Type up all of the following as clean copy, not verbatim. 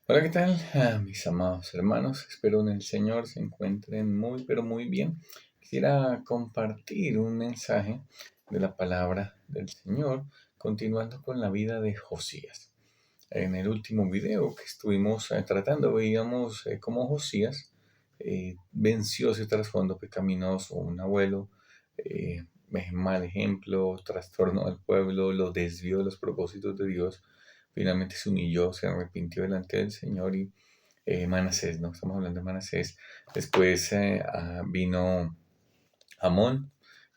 Hola, ¿qué tal? Mis amados hermanos, espero en el Señor se encuentren muy, pero muy bien. Quisiera compartir un mensaje de la palabra del Señor, continuando con la vida de Josías. En el último video que estuvimos tratando, veíamos cómo Josías venció ese trasfondo pecaminoso, un abuelo, mal ejemplo, trastorno al pueblo, lo desvió de los propósitos de Dios. Finalmente se humilló, se arrepintió delante del Señor y Manasés, ¿no? Estamos hablando de Manasés. Después vino Amón,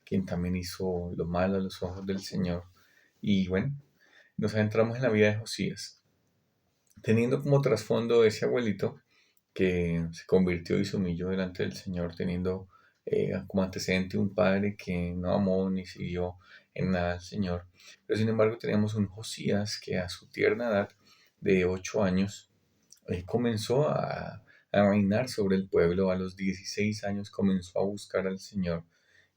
quien también hizo lo malo a los ojos del Señor. Y bueno, nos adentramos en la vida de Josías, teniendo como trasfondo ese abuelito que se convirtió y se humilló delante del Señor, teniendo como antecedente un padre que no amó ni siguió en nada al Señor. Pero sin embargo tenemos un Josías que a su tierna edad de 8 años comenzó a reinar sobre el pueblo. A los 16 años comenzó a buscar al Señor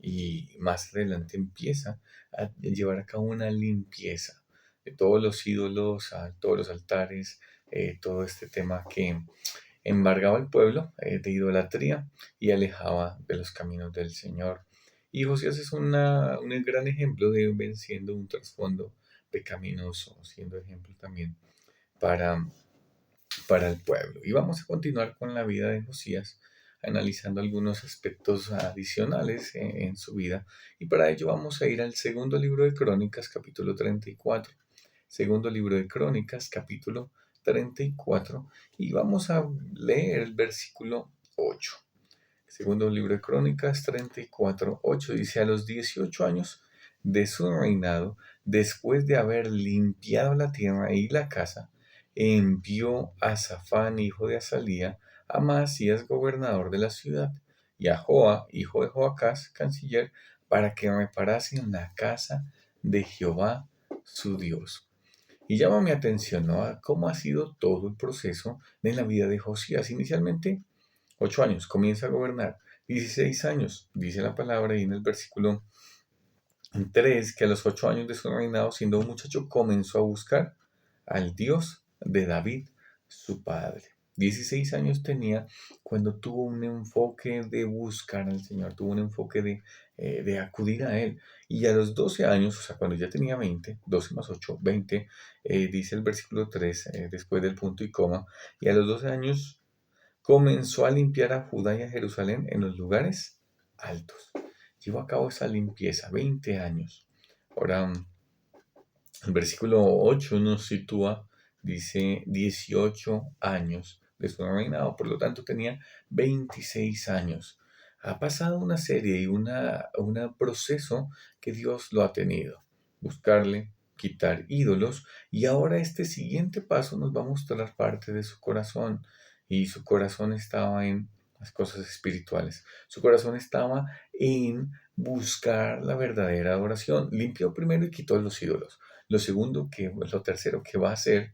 y más adelante empieza a llevar a cabo una limpieza de todos los ídolos, a todos los altares, todo este tema que embargaba al pueblo de idolatría y alejaba de los caminos del Señor. Y Josías es un gran ejemplo de venciendo un trasfondo pecaminoso, siendo ejemplo también para el pueblo. Y vamos a continuar con la vida de Josías, analizando algunos aspectos adicionales en su vida. Y para ello vamos a ir al segundo libro de Crónicas, capítulo 34. Segundo libro de Crónicas, capítulo 34. Y vamos a leer el versículo 8. Segundo libro de Crónicas 34, 8 dice: a los 18 años de su reinado, después de haber limpiado la tierra y la casa, envió a Safán, hijo de Azalía, a Maasías, gobernador de la ciudad, y a Joa, hijo de Joacás, canciller, para que reparasen la casa de Jehová, su Dios. Y llama mi atención, ¿no?, a cómo ha sido todo el proceso de la vida de Josías. Inicialmente 8 años, comienza a gobernar. 16 años, dice la palabra ahí en el versículo 3, que a los 8 años de su reinado, siendo un muchacho, comenzó a buscar al Dios de David, su padre. 16 años tenía cuando tuvo un enfoque de buscar al Señor, tuvo un enfoque de acudir a Él. Y a los 12 años, o sea, cuando ya tenía 20, 12 más 8, 20, dice el versículo 3, después del punto y coma, y a los 12 años comenzó a limpiar a Judá y a Jerusalén en los lugares altos. Llevó a cabo esa limpieza, 20 años. Ahora, el versículo 8 nos sitúa, dice 18 años de su reinado, por lo tanto tenía 26 años. Ha pasado una serie y un proceso que Dios lo ha tenido. Buscarle, quitar ídolos, y ahora este siguiente paso nos va a mostrar parte de su corazón, y su corazón estaba en las cosas espirituales. Su corazón estaba en buscar la verdadera adoración. Limpió primero y quitó los ídolos. Lo tercero que va a hacer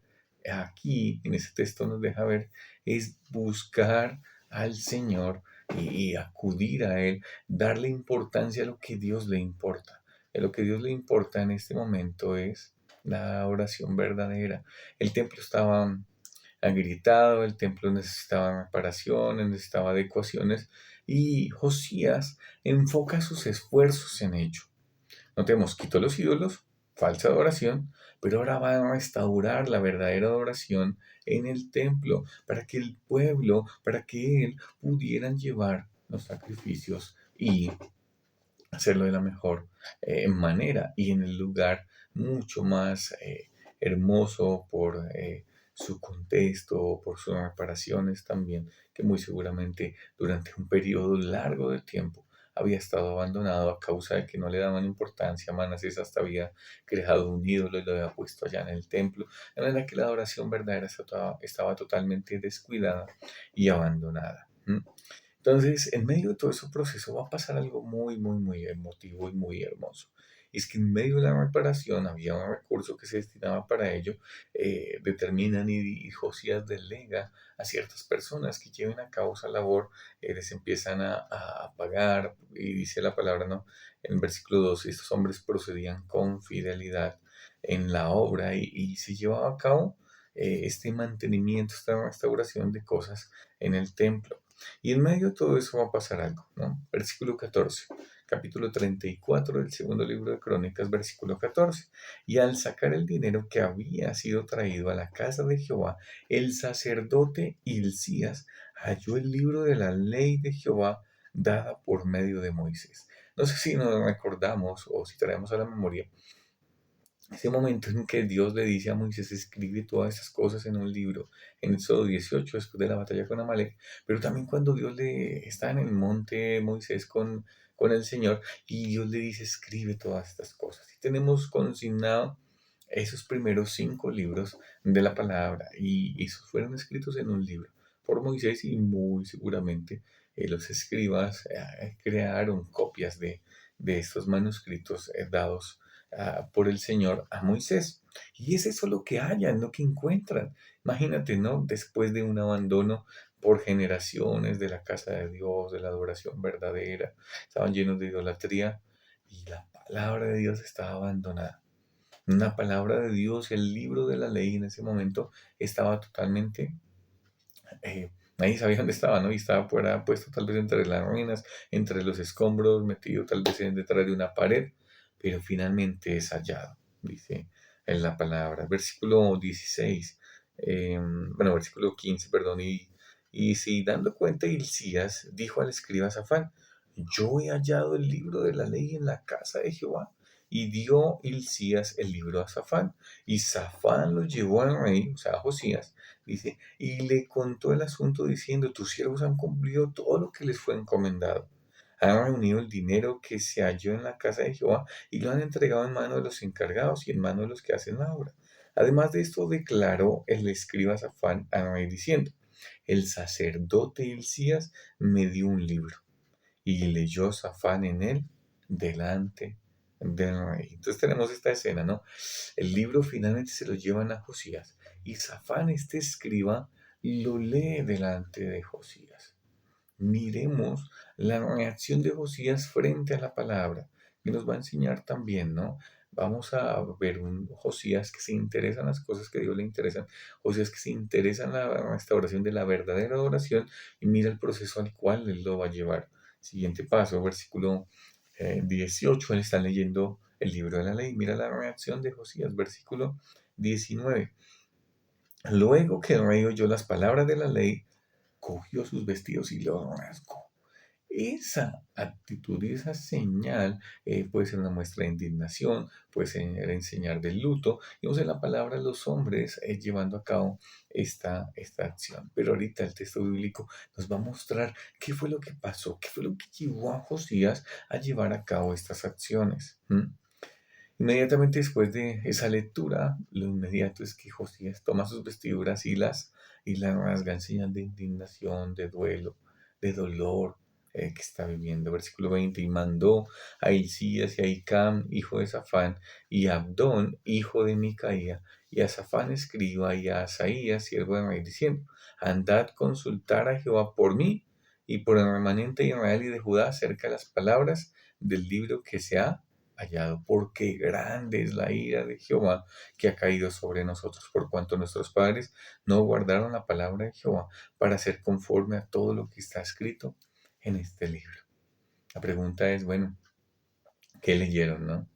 aquí en ese texto nos deja ver es buscar al Señor y acudir a Él, darle importancia a lo que Dios le importa. A lo que Dios le importa en este momento es la oración verdadera. El templo estaba agrietado, el templo necesitaba reparaciones, necesitaba adecuaciones, y Josías enfoca sus esfuerzos en ello. Notemos, quitó los ídolos, falsa adoración, pero ahora va a restaurar la verdadera adoración en el templo, para que el pueblo, para que él pudieran llevar los sacrificios y hacerlo de la mejor manera y en el lugar mucho más hermoso por su contexto, por sus reparaciones también, que muy seguramente durante un periodo largo de tiempo había estado abandonado a causa de que no le daban importancia. Manasés hasta había creado un ídolo y lo había puesto allá en el templo, de manera que la adoración verdadera estaba totalmente descuidada y abandonada. Entonces, en medio de todo ese proceso va a pasar algo muy, muy, muy emotivo y muy hermoso. Y es que en medio de la reparación había un recurso que se destinaba para ello. Determinan y Josías delega a ciertas personas que lleven a cabo esa labor. Les empiezan a pagar, y dice la palabra, ¿no?, en el versículo 2: estos hombres procedían con fidelidad en la obra, y se llevaba a cabo este mantenimiento, esta restauración de cosas en el templo. Y en medio de todo eso va a pasar algo, ¿no? Versículo 14, capítulo 34 del segundo libro de Crónicas, versículo 14. Y al sacar el dinero que había sido traído a la casa de Jehová, el sacerdote Hilcías halló el libro de la ley de Jehová dada por medio de Moisés. No sé si nos recordamos o si traemos a la memoria ese momento en que Dios le dice a Moisés, escribe todas esas cosas en un libro, en Éxodo 18, después de la batalla con Amalek, pero también cuando Dios le está en el monte Moisés con el Señor y Dios le dice, escribe todas estas cosas. Y tenemos consignado esos primeros 5 libros de la palabra y esos fueron escritos en un libro por Moisés y muy seguramente los escribas crearon copias de estos manuscritos dados por el Señor a Moisés. Y es eso lo que hallan, lo que encuentran. Imagínate, ¿no? Después de un abandono por generaciones de la casa de Dios, de la adoración verdadera, estaban llenos de idolatría y la palabra de Dios estaba abandonada. Una palabra de Dios, el libro de la ley en ese momento estaba totalmente nadie sabía dónde estaba, ¿no? Y estaba fuera, puesto tal vez entre las ruinas, entre los escombros, metido tal vez detrás de una pared, pero finalmente es hallado, dice en la palabra. Versículo 16, versículo 15, perdón, y si dando cuenta Hilcías dijo al escriba Safán, yo he hallado el libro de la ley en la casa de Jehová. Y dio Hilcías el libro a Safán, y Safán lo llevó al rey, o sea, a Josías, dice, y le contó el asunto diciendo, tus siervos han cumplido todo lo que les fue encomendado. Han reunido el dinero que se halló en la casa de Jehová y lo han entregado en mano de los encargados y en mano de los que hacen la obra. Además de esto, declaró el escriba Safán al rey diciendo, el sacerdote Hilcías me dio un libro y leyó Safán en él delante del rey. Entonces tenemos esta escena, ¿no? El libro finalmente se lo llevan a Josías y Safán, este escriba, lo lee delante de Josías. Miremos la reacción de Josías frente a la palabra, que nos va a enseñar también, ¿no? Vamos a ver un Josías que se interesa en las cosas que a Dios le interesan, Josías que se interesa en la restauración de la verdadera adoración y mira el proceso al cual él lo va a llevar. Siguiente paso, versículo 18, él está leyendo el libro de la ley. Mira la reacción de Josías, versículo 19. Luego que el rey oyó las palabras de la ley, cogió sus vestidos y los rasgó. Esa actitud y esa señal puede ser una muestra de indignación, puede ser enseñar del luto. Y usa la palabra los hombres llevando a cabo esta acción. Pero ahorita el texto bíblico nos va a mostrar qué fue lo que pasó, qué fue lo que llevó a Josías a llevar a cabo estas acciones. Inmediatamente después de esa lectura, lo inmediato es que Josías toma sus vestiduras y las rasga en señal de indignación, de duelo, de dolor que está viviendo. Versículo 20, y mandó a Hilcías y a Hicam, hijo de Safán, y a Abdón, hijo de Micaía, y a Safán escriba, y a Asaías, siervo de rey, diciendo, andad consultar a Jehová por mí y por el remanente de Israel y de Judá acerca de las palabras del libro que se ha hallado, porque grande es la ira de Jehová que ha caído sobre nosotros, por cuanto nuestros padres no guardaron la palabra de Jehová para hacer conforme a todo lo que está escrito en este libro. La pregunta es, bueno, ¿qué leyeron, no?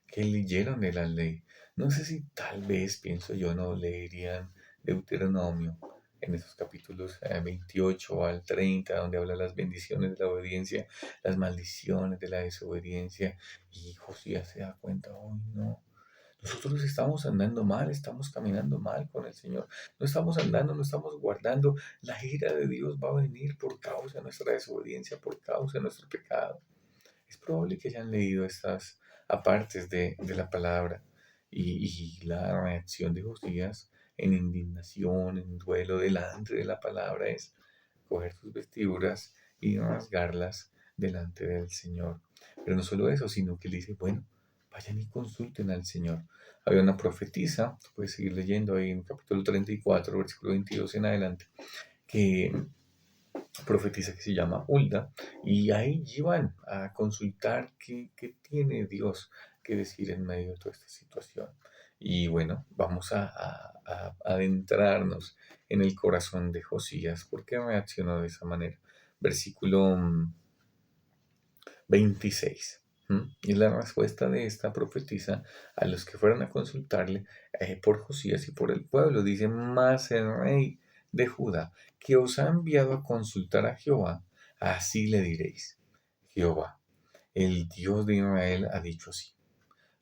¿Qué leyeron de la ley? No sé si tal vez, pienso yo, no leerían Deuteronomio en esos capítulos 28 al 30, donde habla las bendiciones de la obediencia, las maldiciones de la desobediencia, y Josías se da cuenta, hoy no, nosotros estamos andando mal, estamos caminando mal con el Señor, no estamos andando, no estamos guardando, la ira de Dios va a venir por causa de nuestra desobediencia, por causa de nuestro pecado. Es probable que hayan leído estas apartes de la palabra y la reacción de Josías en indignación, en duelo delante de la palabra es coger sus vestiduras y rasgarlas delante del Señor. Pero no solo eso, sino que le dice, bueno, vayan y consulten al Señor. Había una profetisa, puedes seguir leyendo ahí en capítulo 34, versículo 22 en adelante, que profetisa que se llama Hulda, y ahí iban a consultar qué tiene Dios que decir en medio de toda esta situación. Y bueno, vamos a adentrarnos en el corazón de Josías. ¿Por qué reaccionó de esa manera? Versículo 26. Y la respuesta de esta profetisa a los que fueron a consultarle por Josías y por el pueblo. Dice, mas el rey de Judá, que os ha enviado a consultar a Jehová, así le diréis. Jehová, el Dios de Israel, ha dicho así.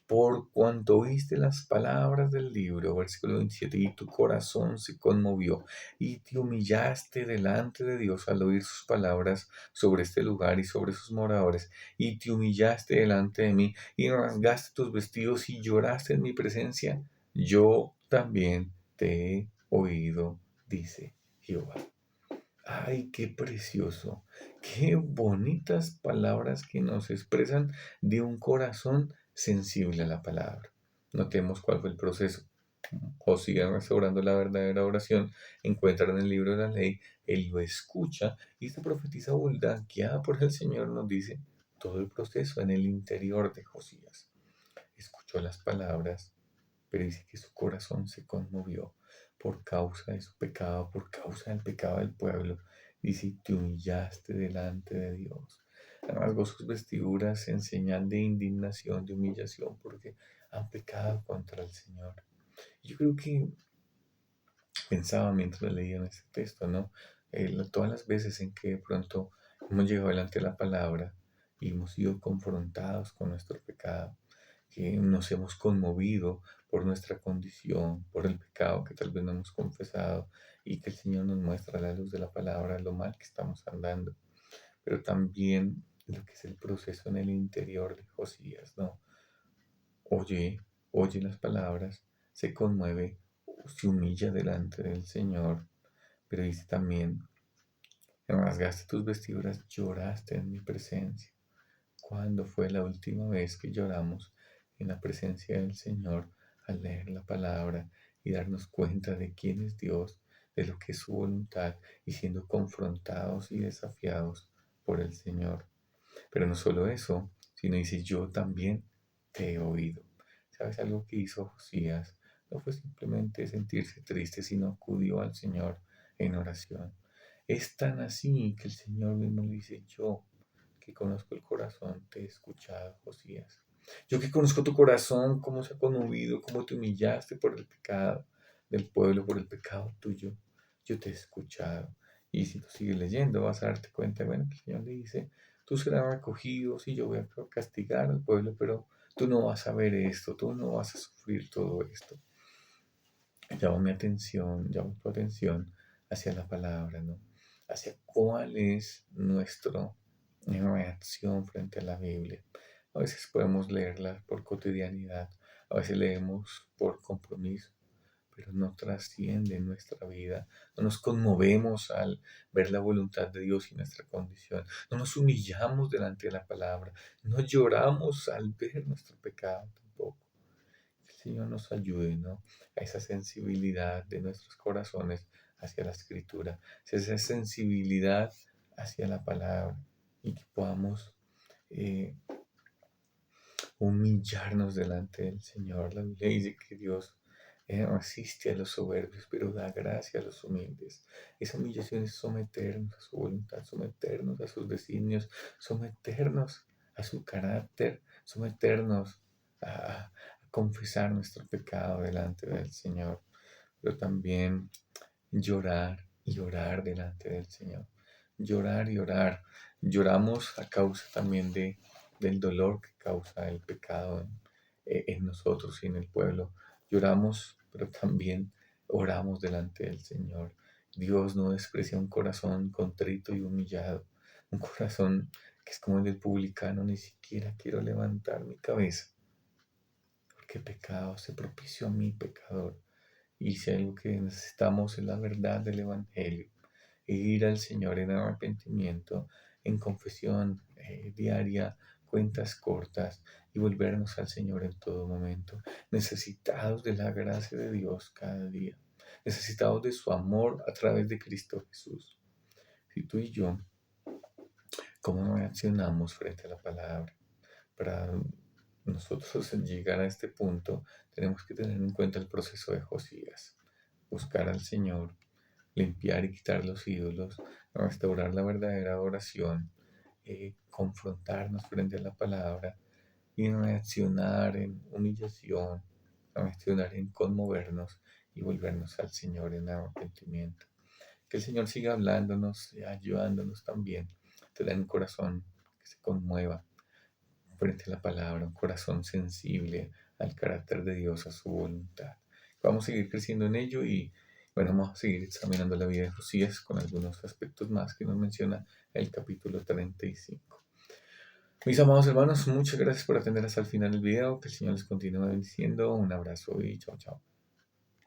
Por cuanto oíste las palabras del libro, versículo 27, y tu corazón se conmovió, y te humillaste delante de Dios al oír sus palabras sobre este lugar y sobre sus moradores, y te humillaste delante de mí, y rasgaste tus vestidos y lloraste en mi presencia, yo también te he oído, dice Jehová. Ay, qué precioso, qué bonitas palabras que nos expresan de un corazón sensible a la palabra. Notemos cuál fue el proceso. Josías, restaurando la verdadera oración, encuentra en el libro de la ley, él lo escucha y esta profetisa Hulda, guiada por el Señor, nos dice todo el proceso en el interior de Josías. Escuchó las palabras, pero dice que su corazón se conmovió por causa de su pecado, por causa del pecado del pueblo. Dice, te humillaste delante de Dios. Rasgó sus vestiduras en señal de indignación, de humillación, porque han pecado contra el Señor. Yo creo que pensaba mientras leía en este texto, ¿no? Todas las veces en que de pronto hemos llegado delante de la palabra y hemos sido confrontados con nuestro pecado, que nos hemos conmovido por nuestra condición, por el pecado que tal vez no hemos confesado y que el Señor nos muestra a la luz de la palabra lo mal que estamos andando, pero también lo que es el proceso en el interior de Josías, ¿no? Oye, oye las palabras, se conmueve, se humilla delante del Señor, pero dice también, rasgaste tus vestiduras, lloraste en mi presencia. ¿Cuándo fue la última vez que lloramos en la presencia del Señor al leer la palabra y darnos cuenta de quién es Dios, de lo que es su voluntad y siendo confrontados y desafiados por el Señor? Pero no solo eso, sino dice, yo también te he oído. ¿Sabes algo que hizo Josías? No fue simplemente sentirse triste, sino acudió al Señor en oración. Es tan así que el Señor mismo le dice, yo que conozco el corazón, te he escuchado, Josías. Yo que conozco tu corazón, cómo se ha conmovido, cómo te humillaste por el pecado del pueblo, por el pecado tuyo. Yo te he escuchado. Y si tú sigues leyendo, vas a darte cuenta, bueno, que el Señor le dice, tú serás recogido, sí, yo voy a castigar al pueblo, pero tú no vas a ver esto, tú no vas a sufrir todo esto. Llamo tu atención hacia la palabra, ¿no? Hacia cuál es nuestra reacción frente a la Biblia. A veces podemos leerla por cotidianidad, a veces leemos por compromiso, pero no trasciende nuestra vida. No nos conmovemos al ver la voluntad de Dios y nuestra condición. No nos humillamos delante de la palabra. No lloramos al ver nuestro pecado tampoco. Que el Señor nos ayude, ¿no? A esa sensibilidad de nuestros corazones hacia la Escritura, hacia esa sensibilidad hacia la palabra y que podamos eh, humillarnos delante del Señor. La Biblia dice que Dios resiste a los soberbios, pero da gracia a los humildes. Esa humillación es someternos a su voluntad, someternos a sus designios, someternos a su carácter, someternos a confesar nuestro pecado delante del Señor, pero también llorar y orar delante del Señor. Llorar y orar. Lloramos a causa también del dolor que causa el pecado en nosotros y en el pueblo. Lloramos, pero también oramos delante del Señor. Dios no desprecia un corazón contrito y humillado, un corazón que es como el del publicano, ni siquiera quiero levantar mi cabeza, porque pecado se propició a mi pecador. Y si algo que necesitamos es la verdad del Evangelio, e ir al Señor en arrepentimiento, en confesión diaria, cuentas cortas y volvernos al Señor en todo momento, necesitados de la gracia de Dios cada día, necesitados de su amor a través de Cristo Jesús. Si tú y yo, ¿cómo reaccionamos frente a la palabra? Para nosotros al llegar a este punto tenemos que tener en cuenta el proceso de Josías, buscar al Señor, limpiar y quitar los ídolos, restaurar la verdadera adoración, confrontarnos frente a la palabra y reaccionar en humillación, reaccionar en conmovernos y volvernos al Señor en arrepentimiento. Que el Señor siga hablándonos y ayudándonos también, tener un corazón que se conmueva frente a la palabra, un corazón sensible al carácter de Dios, a su voluntad. Vamos a seguir creciendo en ello y bueno, vamos a seguir examinando la vida de Josías con algunos aspectos más que nos menciona el capítulo 35. Mis amados hermanos, muchas gracias por atender hasta el final del video. Que el Señor les continúe bendiciendo. Un abrazo y chao, chao.